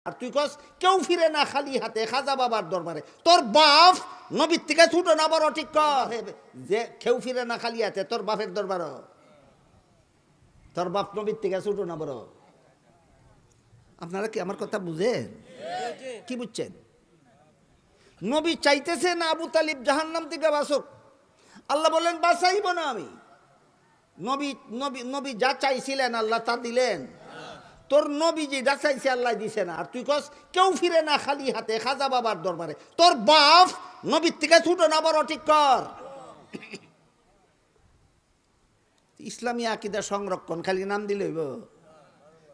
আর তুই কস কেউ ফিরে না খালি হাতে খাজা বাবার দরবারে। তোর বাপ নবীর থেকে ছুটো না বড় ঠিক কর যে কেউ ফিরে না খালি হাতে তোর বাপের দরবার। তোর বাপ নবীর থেকে ছুটো না বড়। আপনারা কি আমার কথা বুঝেন? কি বুঝছেন? নবী চাইতেছে না আবু তালিব জাহান্নাম থেকে বাঁচুক। আল্লাহ বললেন বাঁচাইব না আমি। নবী নবী নবী যা চাইছিলেন আল্লাহ তা দিলেন। তোর নবী যেটা চাইছে আল্লাহ দিছে না। আর তুই কস কেউ ফিরে না খালি হাতে খাজা বাবার দরবারে। তোর বাপ নবীর থেকে ছুটো না বড় ঠিক কর। ইসলামী আকিদা সংরক্ষণ খালি নাম দিলে হইব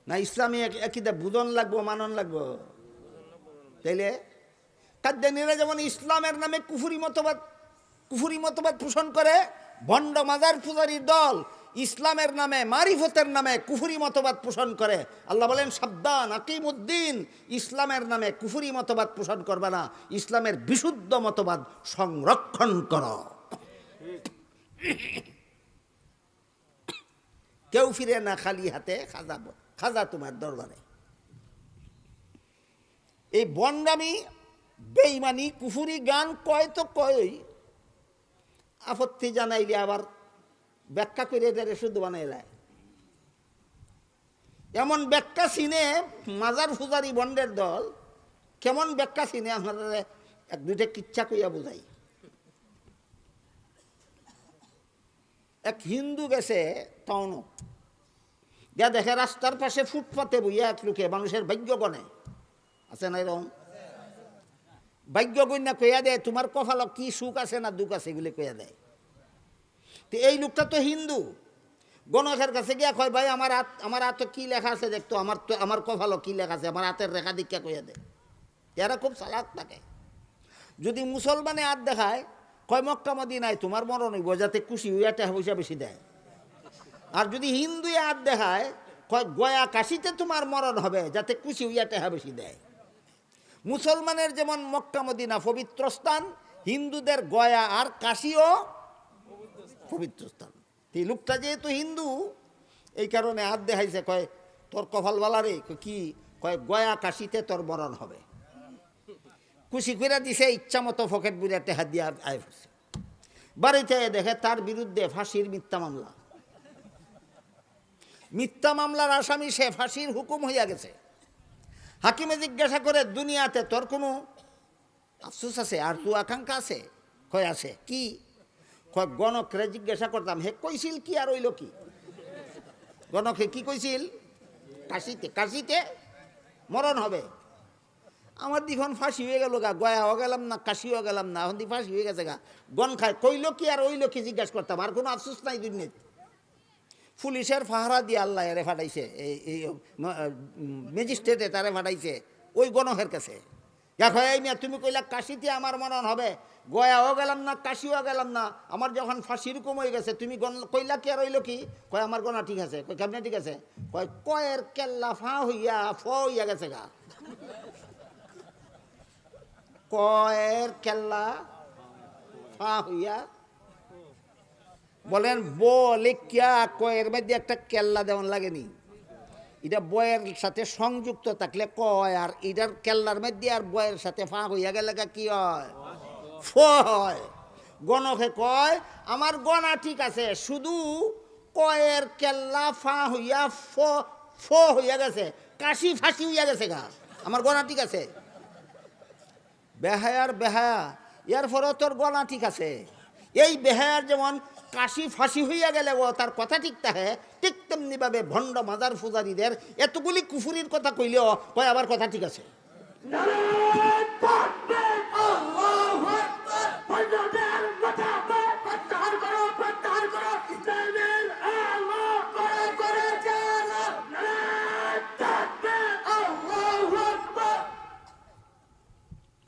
না? ইসলামী আকিদা বুঝন লাগবো, মানন লাগবো। তাইলে কাদ্যানীরা যেমন ইসলামের নামে কুফুরি মতবাদ পোষণ করে, ভণ্ড মাজার পূজারীর দল ইসলামের নামে মারিফতের নামে কুফুরি মতবাদ পোষণ করে। আল্লাহ বলেন সাবধান, আকিমুদ্দিন, ইসলামের নামে কুফুরি মতবাদ পোষণ করবে না, ইসলামের বিশুদ্ধ মতবাদ সংরক্ষণ করো। কেউ ফিরে না খালি হাতে খাজা তোমার দরবারে। এই বন্ডামি বেঈমানি কুফুরি গান কয় তো কয়ই, আপত্তি জানাইলে আবার ব্যাখ্যা করে এটারে শুধু বানাইলায়। এমন ব্যাখ্যা চিনে মাজার পূজারি বন্ডের দল, কেমন ব্যাখ্যা চিনে আপনাদের এক দুইটা কিচ্ছা কইয়া বুঝাই। এক হিন্দু গেছে টাউন, যা দেখে রাস্তার পাশে ফুটপাতে বইয়া এক লোকে মানুষের ভাগ্য গণে, আছে না এরকম? ভাগ্য গণ্যা কইয়া দেয় তোমার কপাল কি সুখ আছে না দুঃখ আছে এগুলি কইয়া দেয়। তো এই লোকটা তো হিন্দু, গণকের কাছে গিয়া কয় ভাই আমার হাতে কি লেখা আছে দেখতো, আমার কপাল কি লেখা আছে, আমার হাতের রেখা দীক্ষা কইয়া দেয়। এরা খুব চালাক থাকে। যদি মুসলমানে হাত দেখায় কয় মক্কা মদিনায় তোমার মরণ হইব, যাতে খুশি হইয়া টাকা পয়সা বেশি দেয়। আর যদি হিন্দু হাত দেখায় কয় গয়া কাশিতে তোমার মরণ হবে, যাতে খুশি হইয়া টাকা বেশি দেয়। মুসলমানের যেমন মক্কা মদিনা পবিত্র স্থান, হিন্দুদের গয়া আর কাশিও পবিত্র স্থান। এই লোকটা যেহেতু হিন্দু এই কারণে হাত দেখাইছে, কয় তোর কপাল বালারে কি, কয় গয়া কাশিতে তোর মরণ হবে। খুশি করে দিছে, ইচ্ছা মতো পকেট বুড়ে টেহা দিয়া আয় পড়ছে। বাড়িতে দেখে তার বিরুদ্ধে ফাঁসির মিথ্যা মামলার আসামি সে, ফাঁসির হুকুম হইয়া গেছে। হাকিমে জিজ্ঞাসা করে দুনিয়াতে তোর কোনো আফসোস আছে, আর তু আকাঙ্ক্ষা আছে? কয় আছে। কি? কয় গণকরে জিজ্ঞাসা করতাম, হে কইছিল কি আর হইল কি? গণকে কি কইছিল? কাশিতে মরণ হবে। আমার দিখন ফাঁসি হয়ে গেল গা, গয়াও গেলাম না, কাশিও গেলাম না, এখন দি ফাঁসি হয়ে গেছে গা। গণ খায় কইল কি আর হইল কি জিজ্ঞাসা করতাম, আর কোনো আফসোস নাই দুনিয়াতে। পুলিশের ফাহারা দিয়ে আল্লাহ এরে ফাটাইছে, এই ম্যাজিস্ট্রেটে তারে ফাটাইছে ওই গণকের কাছে। দেখো এই মেয়ে তুমি কইলা কাশিতে আমার মরণ হবে, গয়াও গেলাম না, কাশিও গেলাম না, আমার যখন ফাঁসির হুকুম হয়ে গেছে তুমি কইলা কি আর হইল কি? কয় আমার গণা ঠিক আছে। কয় কেমনে ঠিক আছে? কয় কয়ের কেল্লা হইয়া গেছে গা। কয়ের কেল্লা হইয়া বলেন বলে কিয়া কয়ের মধ্যে একটা কেল্লা দেওয়ান লাগেনি? এটা বয়ের সাথে সংযুক্ত থাকলে কয়, আর এটার কেল্লার মধ্যে আর বয়ের সাথে ফাঁ হইয়া গেলে কি হয়? ফ হয়। গণকে কয় আমার গণা ঠিক আছে, শুধু কয়ের কেল্লা ফাঁ হইয়া ফ হইয়া গেছে, কাশি ফাঁসি হইয়া গেছে গা, আমার গণা ঠিক আছে। বেহায়ার বেহায়া, এর পরেও তোর গলা ঠিক আছে। এই বেহায়ার যেমন কাশি ফাঁসি হইয়া গেলে ও তার কথা ঠিক থাকে, ঠিক তেমনিভাবে ভণ্ড মাজার পূজারীদের এতগুলি কুফুরির কথা কইলেও কয় আবার কথা ঠিক আছে।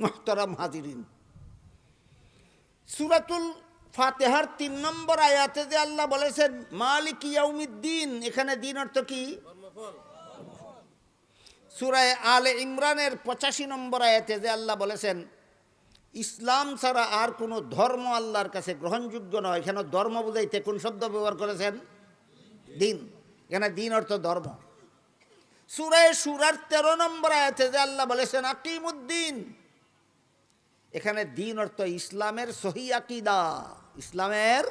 মুহতারাম হাজিরিন, সূরাতুল ফাতিহার ৩ নম্বর আয়াতে যে আল্লাহ বলেছেন মালিক ইয়াউমিদ্দিন, এখানে দিন অর্থ কি? সূরা আলে ইমরানের ৮৫ নম্বর আয়াতে যে আল্লাহ বলেছেন ইসলাম ছাড়া আর কোনো ধর্ম আল্লাহর কাছে গ্রহণযোগ্য নয়, এখানে ধর্ম বুঝাইতে কোন শব্দ ব্যবহার করেছেন? দিন। এখানে দিন অর্থ ধর্ম। সূরা শুরার 13 নম্বর আয়াতে যে আল্লাহ বলেছেন আকিমুদ্দিন, এখানে দিন অর্থ ইসলামের সহি আকীদা। ইসলামের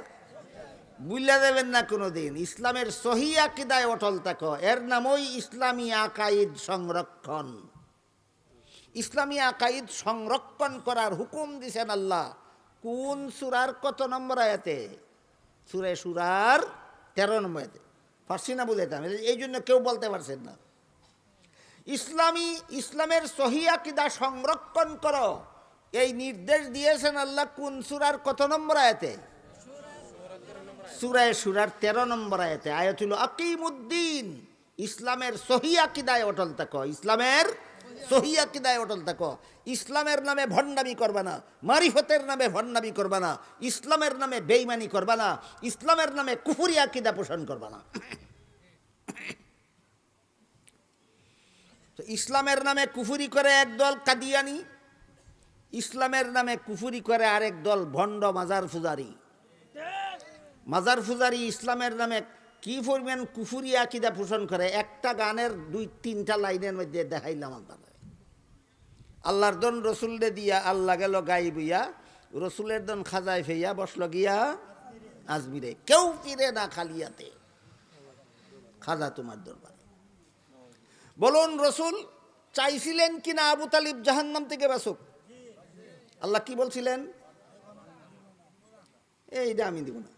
বুঝলা দেবেন না কোনো দিন, ইসলামের সহি আকীদায় অটল থাকো, এর নামই ইসলামী আকাইদ সংরক্ষণ। ইসলামী আকাইদ সংরক্ষণ করার হুকুম দিছেন আল্লাহ কোন সূরার কত নম্বর আয়াতে? সূরা শুরার 13 নম্বর আয়াতে। পারছি না বুঝাইতাম, এই জন্য কেউ বলতে পারছেন না। ইসলামের সহি আকীদা সংরক্ষণ করো, এই নির্দেশ দিয়েছেন আল্লাহ কোন সূরার কত নম্বর আয়াতে? সূরা শুরার 13 নম্বর আয়াতে। আয়াত হলো আকিমুদ্দিন, ইসলামের সহি আকীদায় অটল থাকো, ইসলামের সহি আকীদায় অটল থাকো। ইসলামের নামে ভণ্ডামি করবা না, মারিফতের নামে ভণ্ডামি করবা না, ইসলামের নামে বেঈমানি করবা না, ইসলামের নামে কুফরি আকীদা পোষণ করবা না। তো ইসলামের নামে কুফরি করে একদল কাদিয়ানি, ইসলামের নামে কুফরি করে আরেক দল ভণ্ড মাজার পূজারি। মাজার পূজারি ইসলামের নামে কি পরিমাণ কুফরি আকীদা পোষণ করে, একটা গানের 2-3টা লাইনের মধ্যে দেখাইলাম আপনারা। আল্লাহর দন রসুলরে দিয়া আল্লাহ গেল গাইবিয়া, রসুলের দন খাজায় ফেইয়া বসল গিয়া আজমিরে, কেউ ফিরে না খালিয়াতে, খাজা তোমার দরবারে। বলুন রসুল চাইছিলেন কিনা আবু তালিব জাহান্নাম থেকে বাঁচুক? আল্লাহ কি বলছিলেন? এইটা আমি দিব না।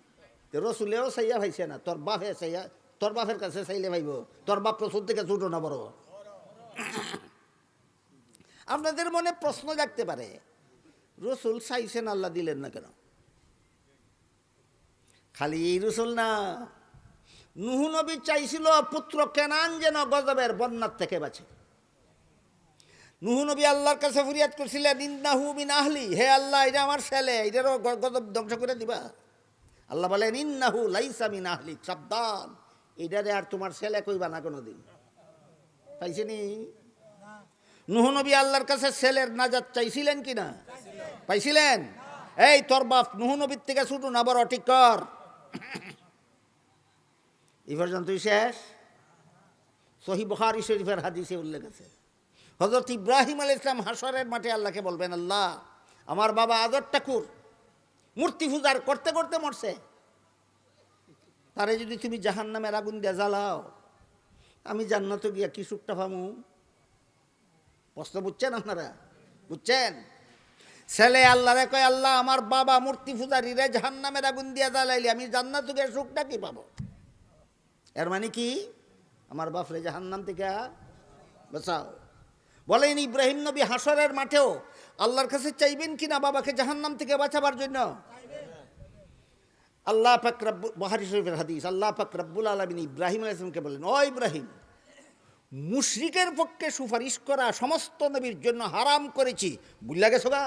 রসুলেও চাইয়া ভাইছে না, তোর বাপে চাইয়া, তোর বাপের কাছে চাইলে ভাইব, তোর বাপ রসুল থেকে ছোট না বড়? আপনাদের মনে প্রশ্ন জাগতে পারে, রসুল চাইছেন আল্লাহ দিলেন না কেন? খালি এই রসুল না, নূহ নবী চাইছিল পুত্র কেনান যেন গজবের বন্যার থেকে বাঁচে। নূহ নবী আল্লাহর কাছে ফরিয়াদ করছিলেন, ইন্নাহু মিন আহলি, হে আল্লাহ এটা আমার ছেলে, এটারও গজব ধ্বংস করে দিবা। আল্লাহ বলেন ইন্নাহু লাইসা মিন আহলি, সাবধান, এটারে আর তোমার ছেলে কইবা না কোনোদিন। পাইছেনি? নূহ নবী আল্লাহর কাছে ছেলের নাজাত চাইছিলেন কিনা? পাইছিলেন? এই তোর বাপ নূহ নবীর থেকে ছোট না বড় ঠিক কর। এই পর্যন্তই শেষ। সহিহ বুখারী শরীফের হাদিসে উল্লেখ আছে, হযরত ইব্রাহিম আলাইহিস সালাম হাসরের মাঠে আল্লাহকে বলবেন, আল্লাহ আমার বাবা আদর ঠাকুর মূর্তি পূজার করতে করতে মরছে, তারে যদি তুমি জাহান্নামের আগুন দিয়ে জ্বালাও, আমি জান্নাতে গিয়া কি সুখটা পামু? প্রশ্ন বুঝছেন আপনারা? বুঝছেন? ছেলে আল্লাহরে কয়, আল্লাহ আমার বাবা মূর্তি পূজারী রে জাহান্নামের আগুন দিয়া জ্বালাইলে আমি জান্নাতে গিয়ে সুখটা কি পাবো? এর মানে কি? আমার বাপরে জাহান্নাম থেকে বাঁচাও। বলেন ইব্রাহিম নবী হাসরের মাঠেও আল্লাহর কাছে চাইবেন কিনা বাবাকে জাহান্নাম থেকে বাঁচাবার জন্য? আল্লাহ পাক রব্বুল, বুখারী শরীফের হাদিস, আল্লাহ পাক রব্বুল আলামিন ইব্রাহিম আলাইহিস সালামকে বলেন, ও ইব্রাহিম, মুশরিকের পক্ষে সুপারিশ করা সমস্ত নবীর জন্য হারাম করেছি, বুঝলা গেছো গা?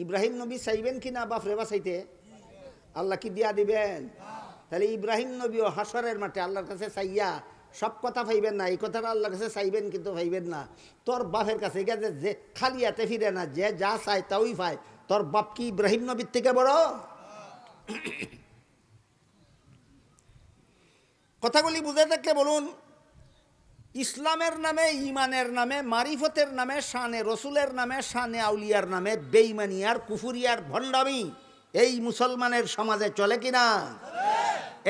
ইব্রাহিম নবী চাইবেন কিনা বাপরে বাঁচাইতে? আল্লাহ কি দিয়া দিবেন? তাহলে ইব্রাহিম নবীও হাসরের মাঠে আল্লাহর কাছে চাইয়া সব কথা পাইবেন না, এই কথাটা আল্লাহর কাছে চাইবেন কিন্তু পাইবেন না। তোর বাপের কাছে গেছে যে খালি হাতে ফিরে না, যে যা চায় তাই পায়। তোর বাপ কি ইব্রাহিম নবীর থেকে বড়? কথাগুলি বুঝে থাকলে বলুন, ইসলামের নামে, ইমানের নামে, মারিফতের নামে, শানে রসুলের নামে, শানে আউলিয়ার নামে বেঈমানি আর কুফরি আর ভণ্ডামি এই মুসলমানের সমাজে চলে কিনা?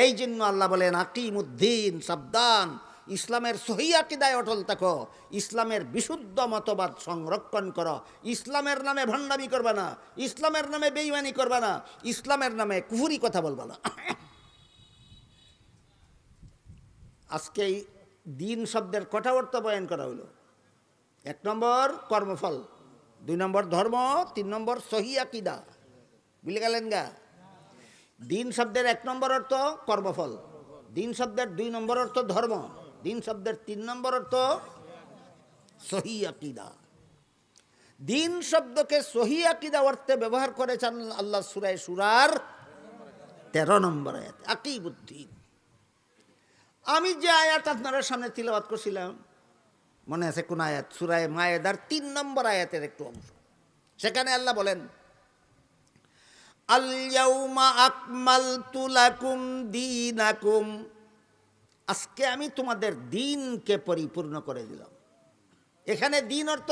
এই জন্য আল্লাহ বলেন আকিমুদ্দিন, সাবধান, ইসলামের সহি আকীদায় অটল থাকো, ইসলামের বিশুদ্ধ মতবাদ সংরক্ষণ করো, ইসলামের নামে ভণ্ডামি করবা না, ইসলামের নামে বেঈমানি করবা না, ইসলামের নামে কুফরি কথা বলবা না। আজকে এই দিন শব্দের কটা অর্থ বয়ান করা হলো। 1 নম্বর কর্মফল, 2 নম্বর ধর্ম, 3 নম্বর সহি আকীদা। বুঝলে গেলেন গা? দিন শব্দের 1 নম্বর অর্থ কর্মফল, দিন শব্দের 2 নম্বর অর্থ ধর্ম, দিন শব্দের 3 নম্বর অর্থ সহি আকীদা। দিন শব্দকে সহি আকীদা অর্থে ব্যবহার করেছেন আল্লাহ সূরা শুরার 13 নম্বর আয়াত, আকিমুদ্দিন। আমি যে আয়াত আপনাদের সামনে তিলাওয়াত করছিলাম, মনে আছে কোন আয়াত? সূরা মায়েদার 3 নম্বর আয়াতের একটু অংশ। সেখানে আল্লাহ বলেন, আল ইয়াউমা আকমালতু লাকুম দীনাকুম, আজকে আমি তোমাদের দিনকে পরিপূর্ণ করে দিলাম। এখানে দিন অর্থ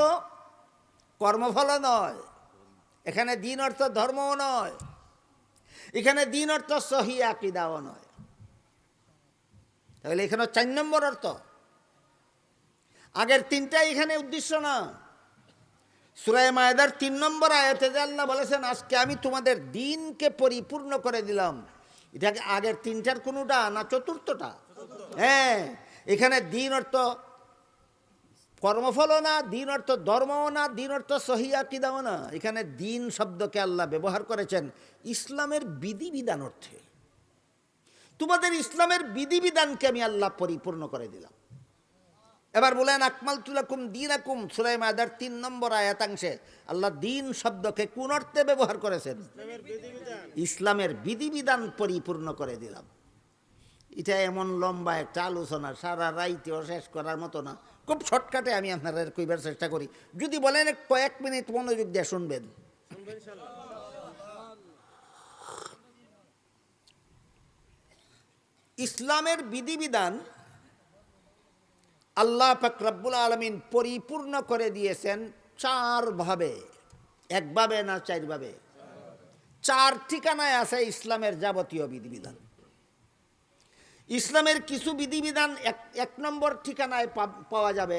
কর্মফল নয়, এখানে দিন অর্থ ধর্মও নয়, এখানে দিন অর্থ সহি আকীদাও নয়। তাহলে এখানে 4 নম্বর অর্থ। আগের তিনটাই এখানে উদ্দেশ্য না। সূরা মায়েদার 3 নম্বর আয়াতে যে আল্লাহ বলেছেন আজকে আমি তোমাদের দিনকে পরিপূর্ণ করে দিলাম, এটা আগের তিনটার কোনোটা না চতুর্থটা? হ্যাঁ, এখানে দিন অর্থ কর্মফলও না, দিন অর্থ ধর্মও না, দিন অর্থ সহি আকীদাও না। এখানে দিন শব্দকে আল্লাহ ব্যবহার করেছেন ইসলামের বিধিবিধান অর্থে। তোমাদের ইসলামের বিধিবিধানকে আমি আল্লাহ পরিপূর্ণ করে দিলাম। এবার বলেন আকমালতু লাকুম দীনাকুম, সূরা মায়েদার 3 নম্বর আয়াতাংশে আল্লাহ দিন শব্দকে কোন অর্থে ব্যবহার করেছেন? ইসলামের বিধিবিধান পরিপূর্ণ করে দিলাম। এটা এমন লম্বা একটা আলোচনা, সারা রাইতেও শেষ করার মতো না। খুব শর্টকাটে আমি আপনারা কইবার চেষ্টা করি। যদি বলেন কয়েক মিনিট মনোযোগ দিয়ে শুনবেন। ইসলামের বিধিবিধান আল্লাহ পাক রব্বুল আলামিন পরিপূর্ণ করে দিয়েছেন 4 ভাবে। একভাবে না 4 ভাবে। 4 ঠিকানায় আছে ইসলামের যাবতীয় বিধিবিধান। ইসলামের কিছু বিধিবিধান 1 নম্বর ঠিকানায় পাওয়া যাবে,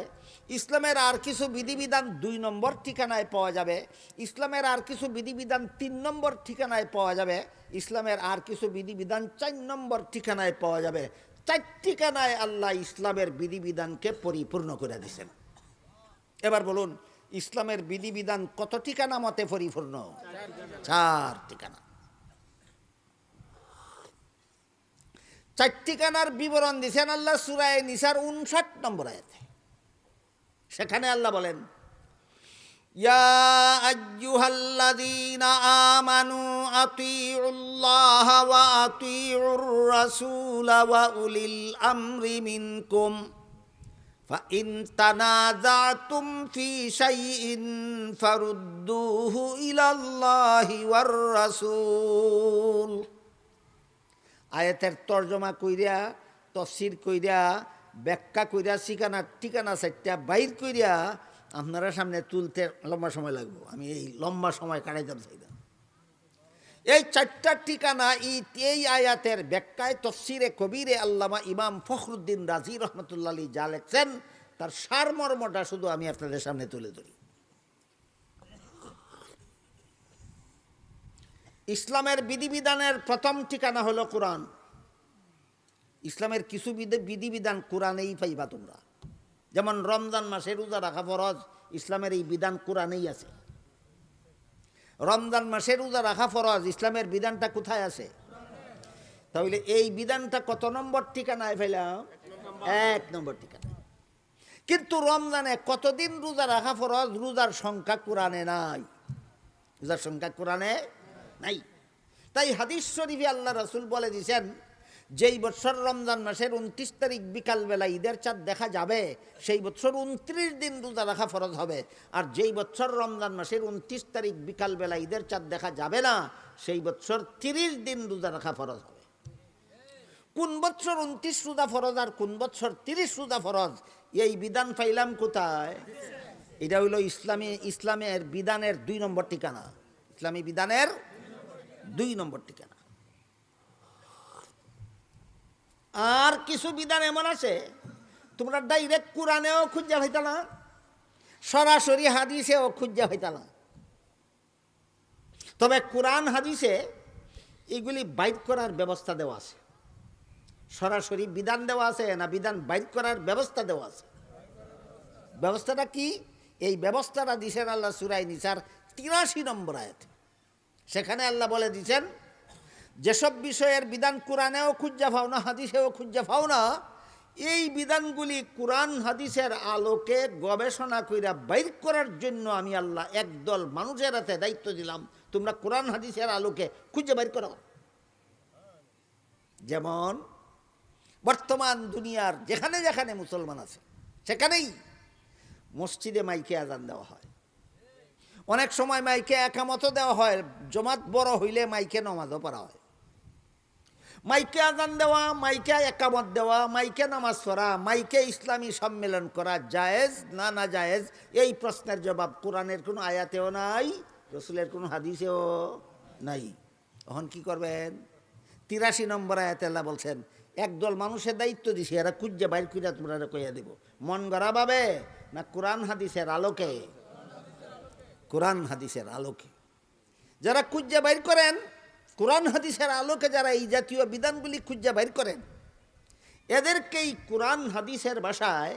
ইসলামের আর কিছু বিধিবিধান 2 নম্বর ঠিকানায় পাওয়া যাবে, ইসলামের আর কিছু বিধিবিধান 3 নম্বর ঠিকানায় পাওয়া যাবে, ইসলামের আর কিছু বিধিবিধান 4 নম্বর ঠিকানায় পাওয়া যাবে। 4 ঠিকানায় আল্লাহ ইসলামের বিধিবিধানকে পরিপূর্ণ করে দিয়েছেন। এবার বলুন ইসলামের বিধিবিধান কত ঠিকানা মতে পরিপূর্ণ? 4 ঠিকানা। 4 ঠিকানার বিবরণ দিয়েছেন আল্লাহ সূরা নিসার 59 নম্বর আয়াতে। সেখানে আল্লাহ বলেন ইয়া আইয়ুহাল্লাযীনা আমানু আতিউল্লাহ ওয়া আতিউর রাসূলা ওয়া উলিল আমরি মিনকুম ফাইন তানাযাতুম ফি শাইইন ফারুদ্দুহু ইলাল্লাহি ওয়ার রাসূল। আয়াতের তর্জমা কইরা, তফসির কইরা, ব্যাখ্যা কইরা, ঠিকানা 4টা বাইর কইরা আপনারা সামনে তুলতে লম্বা সময় লাগবে। আমি এই লম্বা সময় কাটাইতে চাই না। এই 4টা ঠিকানা এই আয়াতের ব্যাখ্যায় তফসিরে কবিরে আল্লামা ইমাম ফখরুদ্দিন রাজি রহমতুল্লাহ আলাইহি যা লেখছেন তার সারমর্মটা শুধু আমি আপনাদের সামনে তুলে ধরি। ইসলামের বিধিবিধানের প্রথম ঠিকানা হলো কোরআন। ইসলামের কিছু বিধিবিধান কোরআনেই পাইবা তোমরা। যেমন রমজান মাসে রোজা রাখা ফরজ, ইসলামের এই বিধান কোরআনেই আছে। রমজান মাসে রোজা রাখা ফরজ, ইসলামের বিধানটা কোথায় আছে? তাহলে এই বিধানটা কত নম্বর ঠিকানায় পাইলাম? 1 নম্বর ঠিকানায়। কিন্তু রমজানে কতদিন রোজা রাখা ফরজ, রোজার সংখ্যা কোরআনে নাই। রোজার সংখ্যা কোরআনে নাই। তাই হাদিস শরীফে আল্লাহ রাসূল বলে দিয়েছেন যেই বছর রমজান মাসের 29 তারিখ বিকালবেলা ঈদের চাঁদ দেখা যাবে সেই বছর 29 দিন রোজা রাখা ফরজ হবে। আর যেই বছর রমজান মাসের 29 তারিখ বিকালবেলা ঈদের চাঁদ দেখা যাবে না সেই বছর 30 দিন রোজা রাখা ফরজ হবে। কোন বছর 29 রোজা ফরজ আর কোন বছর 30 রোজা ফরজ, এই বিধান পাইলাম কোথায়? এটা হইল ইসলামের বিধানের 2 নম্বর ঠিকানা। ইসলামী বিধানের 2 নম্বর ঠিকানা। আর কিছু বিধান এমন আছে তোমরা ডাইরেক্ট কোরআনেও খুঁজা হইতা না, সরাসরি হাদিসেও খুঁজা হইতা না। তবে কোরআন হাদিসে এগুলি বাইর করার ব্যবস্থা দেওয়া আছে। সরাসরি বিধান দেওয়া আছে না বিধান বাইর করার ব্যবস্থা দেওয়া আছে? ব্যবস্থাটা কি? এই ব্যবস্থাটা দিয়েছেন আল্লাহ সূরা নিসার 83 নম্বর আয়াত। সেখানে আল্লাহ বলে দিয়েছেন যেসব বিষয়ের বিধান কোরআনেও খুঁজা পাও না, হাদিসেও খুঁজা পাও না, এই বিধানগুলি কোরআন হাদিসের আলোকে গবেষণা কইরা বাইর করার জন্য আমি আল্লাহ একদল মানুষের হাতে দায়িত্ব দিলাম, তোমরা কোরআন হাদিসের আলোকে খুঁজে বাইর করো। যেমন বর্তমান দুনিয়ার যেখানে যেখানে মুসলমান আছে সেখানেই মসজিদে মাইকে আজান দেওয়া হয়, অনেক সময় মাইকে একামতও দেওয়া হয়, জমাত বড় হইলে মাইকে নামাজও পড়া হয়। মাইকে আজান দেওয়া, মাইকে একামত দেওয়া, মাইকে নামাজ পড়া, মাইকে ইসলামী সম্মেলন করা জায়েজ না না জায়েজ, এই প্রশ্নের জবাব কোরআনের কোনো আয়াতেও নাই, রসুলের কোনো হাদিসেও নাই। এখন কি করবেন? 83 নম্বর আয়াতে আল্লাহ বলছেন, একদল মানুষের দায়িত্ব দিছে, এরা কুজ্জা বাইর কইরা তোমরা কইয়া দেব, মন গড়া ভাবে না কোরআন হাদিসের আলোকে? কোরআন হাদিসের আলোকে যারা কুজ্জা বাইর করেন, কোরআন হাদিসের আলোকে যারা এই জাতীয় বিধানগুলি খুঁজা বাইর করেন, এদেরকেই কোরআন হাদিসের ভাষায়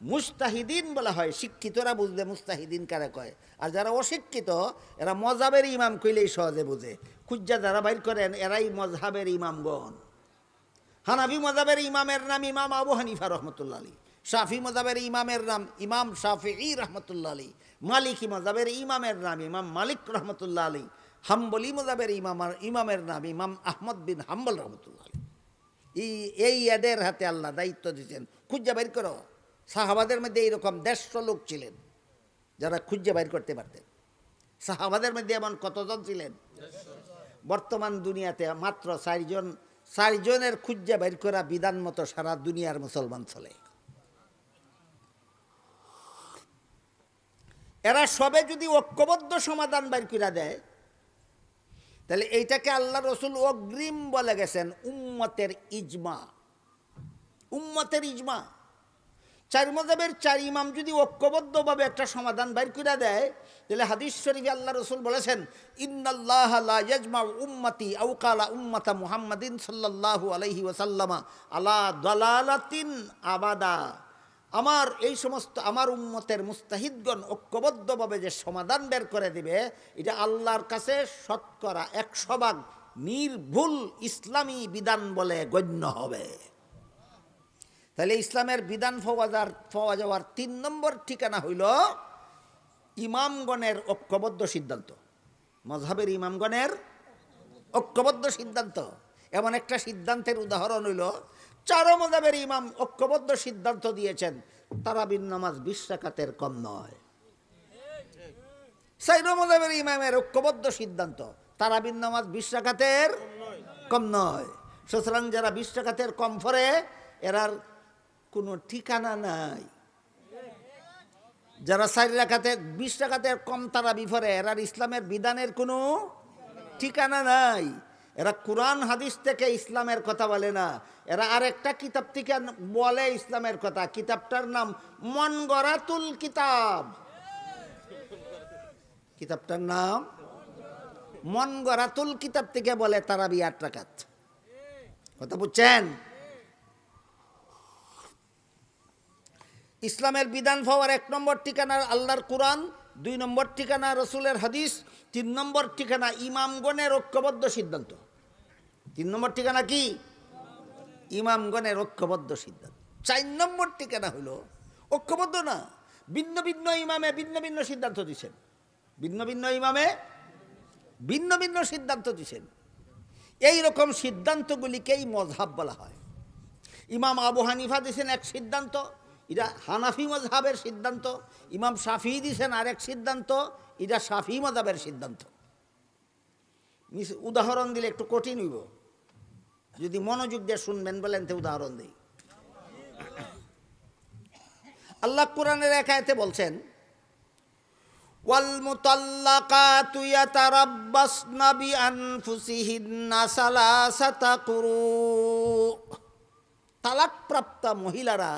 মুস্তাহিদিন বলা হয়। শিক্ষিতরা বুঝলে মুস্তাহিদিন কারে কয়, আর যারা অশিক্ষিত এরা মজাবের ইমাম কইলেই সহজে বুঝে। খুঁজা যারা বাইর করেন এরাই মজহাবের ইমামগণ। হানাফি মজাবের ইমামের নাম ইমাম আবু হানিফা রহমতুল্লাহ আলী, শাফি মজাবের ইমামের নাম ইমাম শাফিঈ রহমতুল্লাহ আলী, মালিকি মজাবের ইমামের নাম ইমাম মালিক রহমতুল্লাহ আলী, হাম্বলি মজাবের ইমামের নাম ইমাম আহমদ বিন হাম্বল রহমতুল্লাহ আলী। এই এদের হাতে আল্লাহ দায়িত্ব দিয়েছেন, খুঁজা বাইর করো। সাহাবাদের মধ্যে এইরকম 150 লোক ছিলেন যারা খুঁজা বাইর করতে পারতেন। সাহাবাদের মধ্যে এমন কতজন ছিলেন? বর্তমান দুনিয়াতে মাত্র 4 জনের খুঁজা বাইর করা বিধান মতো সারা দুনিয়ার মুসলমান চলে। এরা সবে যদি ঐক্যবদ্ধ সমাধান বাইর করে দেয়, তাহলে এইটাকে আল্লাহ রসুল অগ্রিম বলে গেছেন উম্মতের ইজমা। উম্মতের ইজমা, 4 মাযহাবের 4 ইমাম যদি ঐক্যবদ্ধভাবে একটা সমাধান বাইর করে দেয়, তাহলে হাদিস শরীফে আল্লাহ রসুল বলেছেন, ইন্নাল্লাহা লা ইয়াজমাউ উম্মতি আও ক্বালা উম্মাতা মুহাম্মাদিন সাল্লাল্লাহু আলাইহি ওয়াসাল্লামা আলা দালালাতিন আবাদা। আমার এই সমস্ত আমার উম্মতের মুস্তাহিদগণ ঐক্যবদ্ধভাবে যে সমাধান বের করে দিবে, এটা আল্লাহর কাছে শতকরা 100% নির্ভুল ইসলামী বিধান বলে গণ্য হবে। তাহলে ইসলামের বিধান পাওয়া যাওয়ার 3 নম্বর ঠিকানা হইল ইমামগণের ঐক্যবদ্ধ সিদ্ধান্ত। মযহাবের ইমামগণের ঐক্যবদ্ধ সিদ্ধান্ত। এমন একটা সিদ্ধান্তের উদাহরণ হইল 4 মাযহাবের ইমাম ঐক্যবদ্ধ সিদ্ধান্ত দিয়েছেন তারাবির নামাজ 20 রাকাতের কম নয়। 4 মাযহাবের ইমামের ঐক্যবদ্ধ সিদ্ধান্ত তারাবির নামাজ 20 রাকাতের কম নয়। সুতরাং যারা 20 রাকাতের কম পড়ে এরার কোনো ঠিকানা নাই। যারা 4 রাকাতের 20 রাকাতের কম তারাবি পড়ে এরার ইসলামের বিধানের কোনো ঠিকানা নাই। এরা কোরআন হাদিস থেকে ইসলামের কথা বলে না, এরা আরেকটা কিতাব থেকে বলে ইসলামের কথা। কিতাবটার নাম মন গড়াতুল কিতাব। কিতাবটার নাম মন গড়াতুল কিতাব থেকে বলে তারাবি 8 রাকাত। কথা বুঝছেন? ইসলামের বিধান পাওয়ার 1 নম্বর ঠিকানা আল্লাহর কোরআন, 2 নম্বর ঠিকানা রসুলের হাদিস, 3 নম্বর ঠিকানা ইমামগণের ঐক্যবদ্ধ সিদ্ধান্ত। 3 নম্বর ঠিকানা কি? ইমামগণের ঐক্যবদ্ধ সিদ্ধান্ত। 4 নম্বর ঠিকানা হলো ঐক্যবদ্ধ না, ভিন্ন ভিন্ন ইমামে ভিন্ন ভিন্ন সিদ্ধান্ত দিচ্ছেন। ভিন্ন ভিন্ন ইমামে ভিন্ন ভিন্ন সিদ্ধান্ত দিচ্ছেন। এই রকম সিদ্ধান্তগুলিকেই মযহাব বলা হয়। ইমাম আবু হানিফা দিয়েছেন এক সিদ্ধান্ত, এটা হানাফি মযহাবের সিদ্ধান্ত। ইমাম শাফিঈ দিয়েছেন আরেক সিদ্ধান্ত, এটা শাফিঈ মযহাবের সিদ্ধান্ত। উদাহরণ দিলে একটু কঠিন হইব, যদি মনোযোগ দিয়ে শুনবেন বলেন তো উদাহরণ দিই। আল্লাহ কোরআনের এক আয়াতে বলছেন, ওয়াল মুতাল্লাকাতু ইয়াতারাব্বাসনা বিআনফুসিহিন্না সালাসাতা কুরু। তালাকপ্রাপ্তা মহিলারা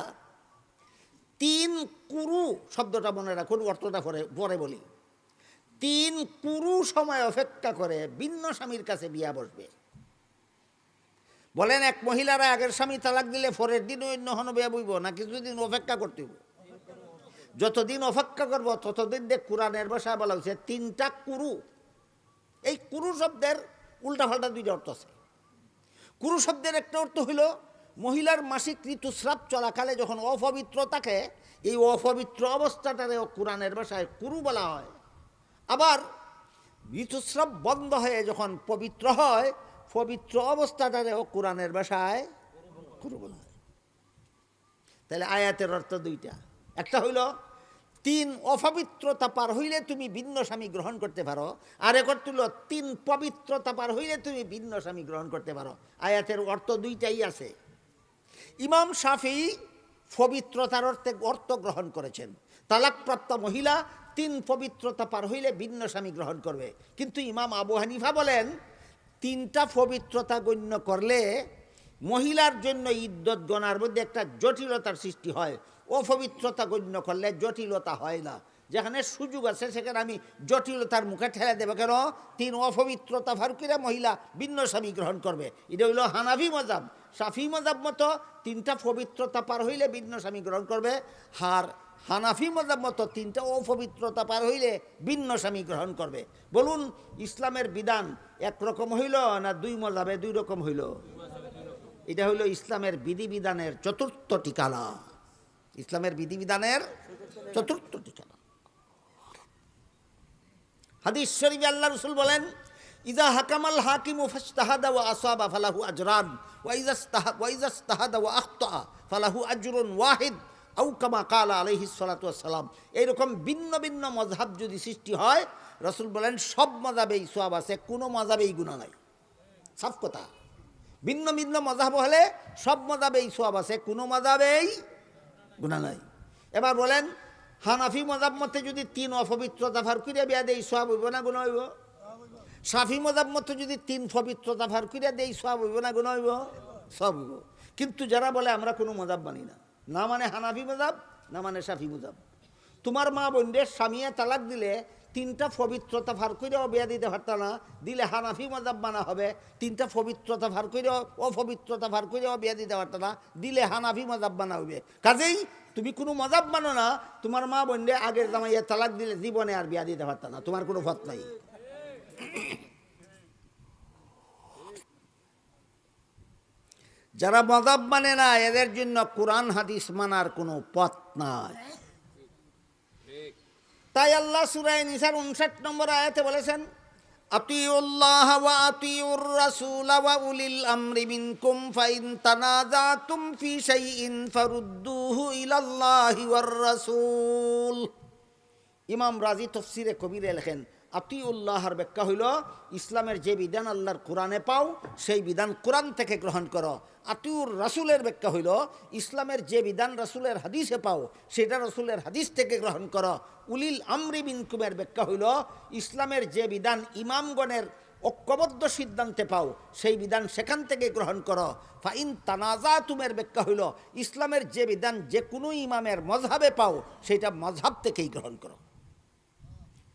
3 কুরু, শব্দটা মনে রাখুন, অর্থটা পরে বলি। 3 কুরু সময় অপেক্ষা করে ভিন্ন স্বামীর কাছে বিয়া বসবে। বলেন এক মহিলারা আগের স্বামী তালাক দিলে পরের দিন অন্য হন বিয়া বইব না কিছুদিন অপেক্ষা করতে হইব? যতদিন অপেক্ষা করবো ততদিন দেখ কোরআনের ভাষায় বলা হয়েছে 3টা কুরু। এই কুরু শব্দের উল্টাপাল্টা 2টা অর্থ আছে। কুরু শব্দের একটা অর্থ হইল মহিলার মাসিক ঋতুস্রাব চলাকালে যখন অপবিত্র থাকে, এই অপবিত্র অবস্থাটারেও কোরআনের ভাষায় কুরু বলা হয়। আবার ঋতুস্রাব বন্ধ হয়ে যখন পবিত্র হয়, পবিত্র অবস্থাটারেও কোরআনের ভাষায় কুরু বলা হয়। তাহলে আয়াতের অর্থ 2টা। একটা হইল তিন অপবিত্রতা পার হইলে তুমি ভিন্ন স্বামী গ্রহণ করতে পারো, আর এক অর্থ হলো তিন পবিত্রতা পার হইলে তুমি ভিন্ন স্বামী গ্রহণ করতে পারো। আয়াতের অর্থ দুইটাই আছে। ইমাম শাফি পবিত্রতার অর্থ গ্রহণ করেছেন, তালাকপ্রাপ্ত মহিলা তিন পবিত্রতা পার হইলে ভিন্ন স্বামী গ্রহণ করবে। কিন্তু ইমাম আবু হানিফা বলেন তিনটা পবিত্রতা গণ্য করলে মহিলার জন্য ইদ্যত গণার মধ্যে একটা জটিলতার সৃষ্টি হয়, অপবিত্রতা গণ্য করলে জটিলতা হয় না। যেখানে সুযোগ আছে সেখানে আমি জটিলতার মুখে ঠেলে দেবো, কেন তিন অপবিত্রতা পার করে মহিলা ভিন্ন স্বামী গ্রহণ করবে। এটা হইল হানাফি মজাব। শাফি মজাব মতো তিনটা পবিত্রতা পার হইলে ভিন্ন স্বামী গ্রহণ করবে, আর হানাফি মজাব মতো তিনটা অপবিত্রতা পার হইলে ভিন্ন স্বামী গ্রহণ করবে। বলুন ইসলামের বিধান একরকম হইল না দুই মজাবে দুই রকম হইল? এটা হইল ইসলামের বিধিবিধানের চতুর্থ ঠিকানা। ইসলামের বিধিবিধানের চতুর্থ ঠিকানা। হাদিস শরীফে আল্লাহ রাসূল বলেন, ইজা হাকামাল হাকিমু ফাজতাহাদা ওয়া আসাবা ফালাহু আজরান ওয়া ইজা ইজতাহাদা ওয়া আখতা ফালাহু আজরুন ওয়াহিদ আও কামা কালা আলাইহিস সালাতু ওয়াস সালাম। এইরকম ভিন্ন ভিন্ন মযহাব যদি সৃষ্টি হয়, রাসূল বলেন সব মযহাবেই সওয়াব আছে, কোনো মযহাবেই গুনাহ নাই। সাফ কথা। ভিন্ন ভিন্ন মযহাব হলে সব মযহাবেই সওয়াব আছে, কোনো মযহাবেই গুনাহ নাই। এবার বলেন হানাফি মযহাব মতে যদি তিন অপবিত্রতা পার করে বিয়া দেই সওয়াব হইব না গুনাহ হইব? শাফি মযহাব মতে যদি তিন পবিত্রতা পার করে দেই সওয়াব হইব না গুনাহ হইব? সব হইব। কিন্তু যারা বলে আমরা কোনো মযহাব মানি না, না মানে হানাফি মযহাব না মানে শাফি মযহাব। তোমার মা বোনদের স্বামীয়ে তালাক দিলে তিনটা পবিত্রতা পার করেও বিয়া দিতে পারত না, দিলে হানাফি মযহাব মানা হবে। তিনটা পবিত্রতা পার করেও অপবিত্রতা পার করেও বিয়া দিতে পারত না, দিলে হানাফি মযহাব মানা হবে। কাজেই তুমি কোনো মযহাব মানো না, তোমার মা বোনদের আগের জামাইয়ে তালাক দিলে জীবনে আর বিয়া দিতে পারত না, তোমার কোনো পথ নাই। যারা মযহাব মানে না এদের জন্য কোরআন হাদিস মানার কোনো পথ নাই। তাই আল্লাহ সূরা নিসার 59 নম্বর আয়াতে বলেছেন, আতিউল্লাহ ওয়া আতিউর রাসূল ওয়া উলিল আমরি মিনকুম ফাইন তানাযাতুম ফি শাইইন ফারুদ্দুহু ইলাল্লাহি ওয়ার রাসূল। ইমাম রাজি তাফসীরে কবিরে লেখেন, আতিউল্লাহর ব্যাখ্যা হইল ইসলামের যে বিধান আল্লাহর কোরআনে পাও সেই বিধান কোরআন থেকে গ্রহণ করো। আতিউর রাসূলের ব্যাখ্যা হইল ইসলামের যে বিধান রাসূলের হাদিসে পাও সেটা রাসূলের হাদিস থেকে গ্রহণ করো। উলিল আমরি মিনকুমের ব্যাখ্যা হইল ইসলামের যে বিধান ইমামগণের ঐক্যবদ্ধ সিদ্ধান্তে পাও সেই বিধান সেখান থেকে গ্রহণ করো। ফাইন তানাযাতুমের ব্যাখ্যা হইল ইসলামের যে বিধান যে কোনো ইমামের মযহাবে পাও সেটা মযহাব থেকেই গ্রহণ করো।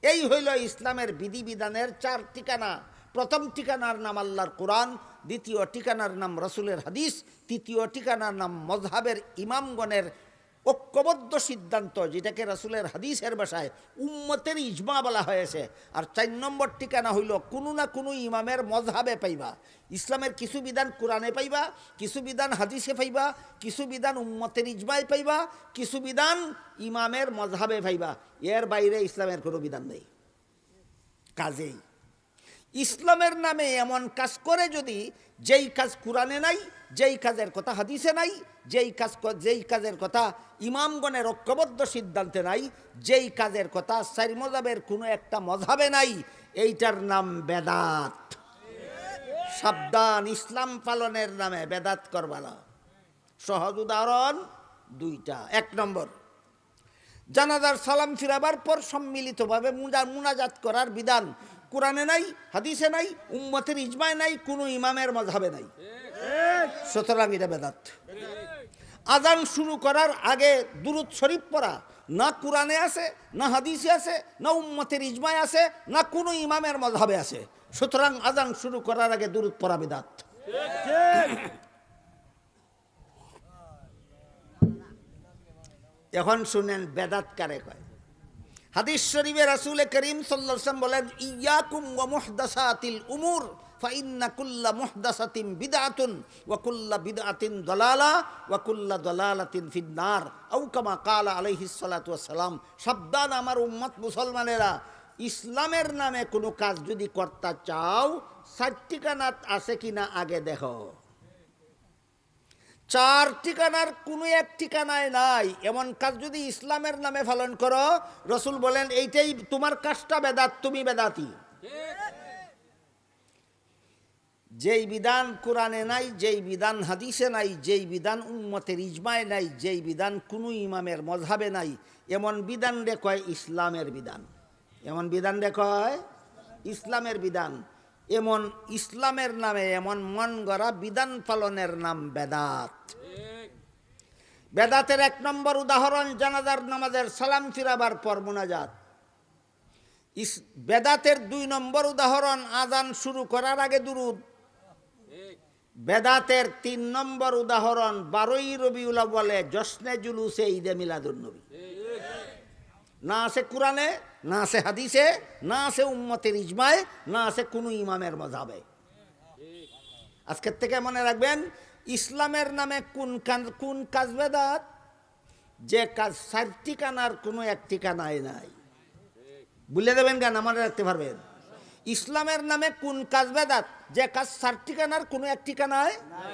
এই হইল ইসলামের বিধিবিধানের চার ঠিকানা। প্রথম ঠিকানার নাম আল্লাহর কোরআন, দ্বিতীয় ঠিকানার নাম রাসূলের হাদিস, তৃতীয় ঠিকানার নাম মযহাবের ইমামগণের ঐক্যবদ্ধ সিদ্ধান্ত, যেটাকে রাসূলের হাদিসের ভাষায় উম্মতের ইজমা বলা হয়েছে। আর 4 নম্বর ঠিকানা হইল কোনো না কোনো ইমামের মযহাবে পাইবা। ইসলামের কিছু বিধান কোরআনে পাইবা, কিছু বিধান হাদিসে পাইবা, কিছু বিধান উম্মতের ইজমায় পাইবা, কিছু বিধান ইমামের মযহাবে পাইবা। এর বাইরে ইসলামের কোনো বিধান নেই। কাজেই ইসলামের নামে এমন কাজ করে যদি যেই কাজ কোরআনে নাই, যেই কাজের কথা হাদিসে নাই, যেই কাজের কথা ইমামগণের ঐক্যবদ্ধ সিদ্ধান্তে নাই, যেই কাজের কথা চার মযহাবের কোনো একটা মযহাবে নাই, এইটার নাম বেদাত। সাবধান, ইসলাম পালনের নামে বেদাত করবা না। সহজ উদাহরণ দুইটা। 1 নম্বর, জানাজার সালাম ফিরাবার পর সম্মিলিতভাবে মুনাজাত করার বিধান কোরআনে নাই, হাদিসে নাই, উম্মতের ইজমায় নাই, কোনো ইমামের মযহাবে নাই, সুতরাং এটা বেদাত। আজান শুরু করার আগে দুরূদ শরীফ পড়া না কোরআনে আছে, না হাদিসে আছে, না উম্মতের ইজমায় আছে, না কোনো ইমামের মযহাবে আছে, সুতরাং আজান শুরু করার আগে দুরূদ পড়া বিদআত। এখন শুনেন বেদাত কারে কয়। হাদিস শরীফে রাসূল করিম সাল্লাল্লাহু আলাইহি ওয়াসাল্লাম বলেন, ইয়াকুম ওয়া মুহদাসাতিল উমুর ফাইন্না কুল্লা মুহদাসাতিন বিদআতুন ওয়া কুল্লা বিদআতিন দালালা ওয়া কুল্লা দালালাতিন ফিন্নার আও কামা ক্বালা আলাইহিস সালাতু ওয়াস সালাম। সাবধান আমার উম্মত মুসলমানেরা, ইসলামের নামে কোনো কাজ যদি করতে চাও 4 ঠিকানা আছে কিনা আগে দেখো। চার ঠিকানার কোনো এক ঠিকানায় নাই এমন কাজ যদি ইসলামের নামে পালন করো, রসুল বলেন এইটাই তোমার কাজটা বেদাত, তুমি বেদাতি। যেই বিধান কোরআনে নাই, যেই বিধান হাদিসে নাই, যেই বিধান উম্মতের ইজমায় নাই, যেই বিধান কোনো ইমামের মজহাবে নাই, এমন বিধান রে কয় ইসলামের বিধান। এমন বিধান রে কয় ইসলামের বিধান। এমন ইসলামের নামে এমন মন গড়া বিধান পালনের নাম বেদাত। বেদাতের এক নম্বর উদাহরণ জানাজার নামাজের সালাম ফিরাবার পর মুনাজাত। বেদাতের 2 নম্বর উদাহরণ আজান শুরু করার আগে দুরুদ। বেদাতের 3 নম্বর উদাহরণ 12ই রবিউল আউয়ালে জশ্নে জুলুসে ঈদে মিলাদুন্নবী। না আছে কোরআনে, না আছে হাদিসে, না আছে উম্মতের ইজমায়, না আছে কোনো ইমামের মযহাবে। আজকের থেকে মনে রাখবেন, ইসলামের নামে কোন কাজ বেদাত? যে কাজ 4 ঠিকানার কোনো এক ঠিকানায় নাই। বলে দেবেন কেন, মনে রাখতে পারবেন। ইসলামের নামে কোন কাজ বেদাত? যে কাজ 4 ঠিকানার কোনো এক ঠিকানায়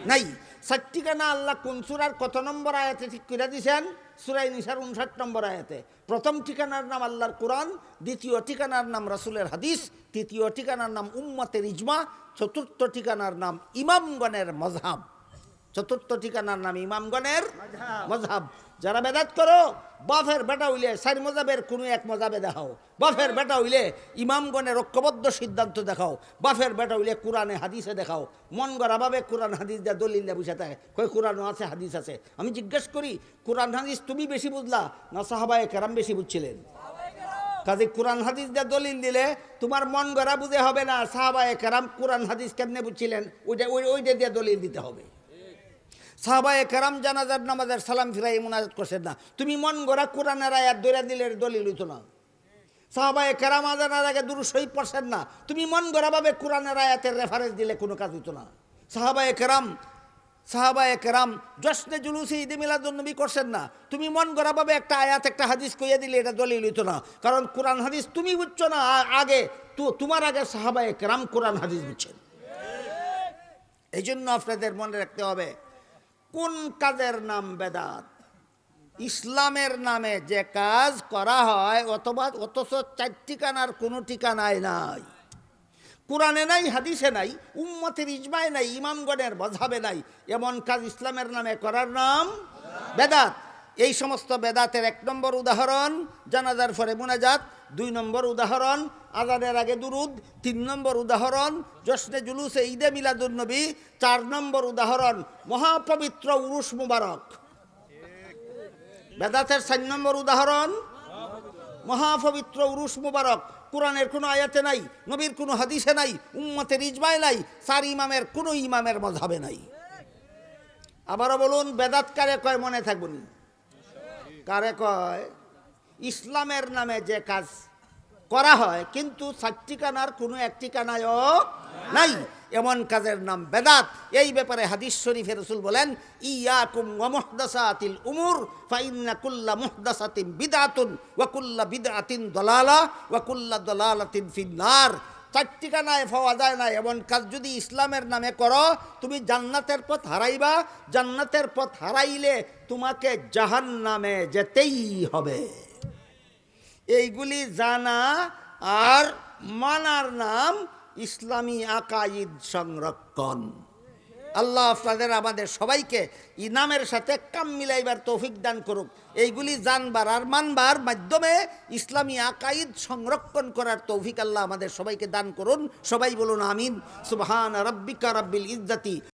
নাই। 4 ঠিকানা আল্লাহ কোন সূরার কত নম্বর আয়াতে ঠিক করে দিয়েছেন? সূরা নিসার 59 নম্বর আয়াতে। প্রথম ঠিকানার নাম আল্লাহর কোরআন, দ্বিতীয় ঠিকানার নাম রাসূলের হাদিস, তৃতীয় ঠিকানার নাম উম্মতের ইজমা, চতুর্থ ঠিকানার নাম ইমামগণের মযহাব। চতুর্থ ঠিকানার নাম ইমামগণের মযহাব। যারা বেদাত করো, বাফের বেটা হইলে 4 মযহাবের কোনো এক মযহাবে দেখাও। বাফের বেটা হইলে ইমামগণের ঐক্যবদ্ধ সিদ্ধান্ত দেখাও। বাফের বেটা হইলে কোরআনে হাদিসে দেখাও। মন গড়াভাবে কোরআন হাদিস দিয়ে দলিল দিয়ে বসে থাকে, কই কোরআনও আছে হাদিস আছে। আমি জিজ্ঞেস করি, কোরআন হাদিস তুমি বেশি বুঝলা না সাহাবায়ে কেরাম বেশি বুঝছিলেন? কাজে কোরআন হাদিস দিয়ে দলিল দিলে তোমার মন গড়া বুঝে হবে না সাহাবায়ে কেরাম কোরআন হাদিস কেমনে বুঝছিলেন, ওইটা দিয়ে দলিল দিতে হবে। সাহাবায়ে কেরাম জানাজার নামাজের সালাম ফিরাই মুনাজাত করছেন না, তুমি মন গড়া কোরআনের আয়াত ধরে দিলে দলিল হইতো না। সাহাবায়ে কেরাম আজানের আগে দুরূদ শরীফ পড়ছেন না, তুমি মন গড়াভাবে কোরআনের আয়াতের রেফারেন্স দিলে কোনো কাজ হইতো না। সাহাবায়ে কেরাম জশ্নে জুলুসে ঈদে মিলাদুন্নবী করছেন না, তুমি মন গড়াভাবে একটা আয়াত একটা হাদিস কইয়া দিলে এটা দলিল হইতো না। কারণ কোরআন হাদিস তুমি বুঝছো না, আগে তোমার আগে সাহাবায়ে কেরাম কোরআন হাদিস বুঝছেন। এই জন্য আপনাদের মনে রাখতে হবে, কোন কাজের নাম বেদাত? ইসলামের নামে যে কাজ করা হয় অথচ 4 ঠিকানার কোনো ঠিকানায় নাই। কোরআনে নাই, হাদিসে নাই, উম্মতের ইজমায় নাই, ইমামগণের মযহাবে নাই, এমন কাজ ইসলামের নামে করার নাম বেদাত। এই সমস্ত বেদাতের 1 নম্বর উদাহরণ জানাজার পরে মুনাজাত, 2 নম্বর উদাহরণ আজানের আগে দুরুদ, 3 নম্বর উদাহরণ জশ্নে জুলুসে ঈদে মিলাদুন্নবী, 4 নম্বর উদাহরণ মহাপবিত্র উরুস মুবারক। বেদাতের 4 নম্বর উদাহরণ মহাপবিত্র উরুস মুবারক। কোরআনের কোনো আয়াতে নাই, নবীর কোনো হাদিসে নাই, উম্মতের ইজমায় নাই, 4 ইমামের কোনো ইমামের মযহাবে নাই। আবারও বলুন, বেদাত কারে কয় মনে থাকবেন? কারে কয়? ইসলামের নামে যে কাজ করা হয় কিন্তু 4 ঠিকানার কোনো এক ঠিকানায়ও নাই, এমন কাজের নাম বেদাত। এই ব্যাপারে হাদিস শরীফে রাসূল বলেন, ইয়াকুম ওয়া মুহদাসাতিল উমুর ফাইন্না কুল্লা মুহদাসাতিন বিদআতুন ওয়া কুল্লা বিদআতিন দালালা ওয়া কুল্লা দালালাতিন ফিন্নার। 4 ঠিকানায় পাওয়া যায় না এমন কাজ যদি ইসলামের নামে করো, তুমি জান্নাতের পথ হারাইবা। জান্নাতের পথ হারাইলে তোমাকে জাহান্নামে যেতেই হবে। এইগুলি জানা আর মানার নাম ইসলামী আকাইদ সংরক্ষণ। আল্লাহ আপনাদের আমাদের সবাইকে ইনামের সাথে কাম মিলাইবার তৌফিক দান করুক। এইগুলি জানবার আর মানবার মাধ্যমে ইসলামী আকাইদ সংরক্ষণ করার তৌফিক আল্লাহ আমাদের সবাইকে দান করুন। সবাই বলুন আমিন। সুবহান রাব্বিকা রাব্বিল ইজ্জাতি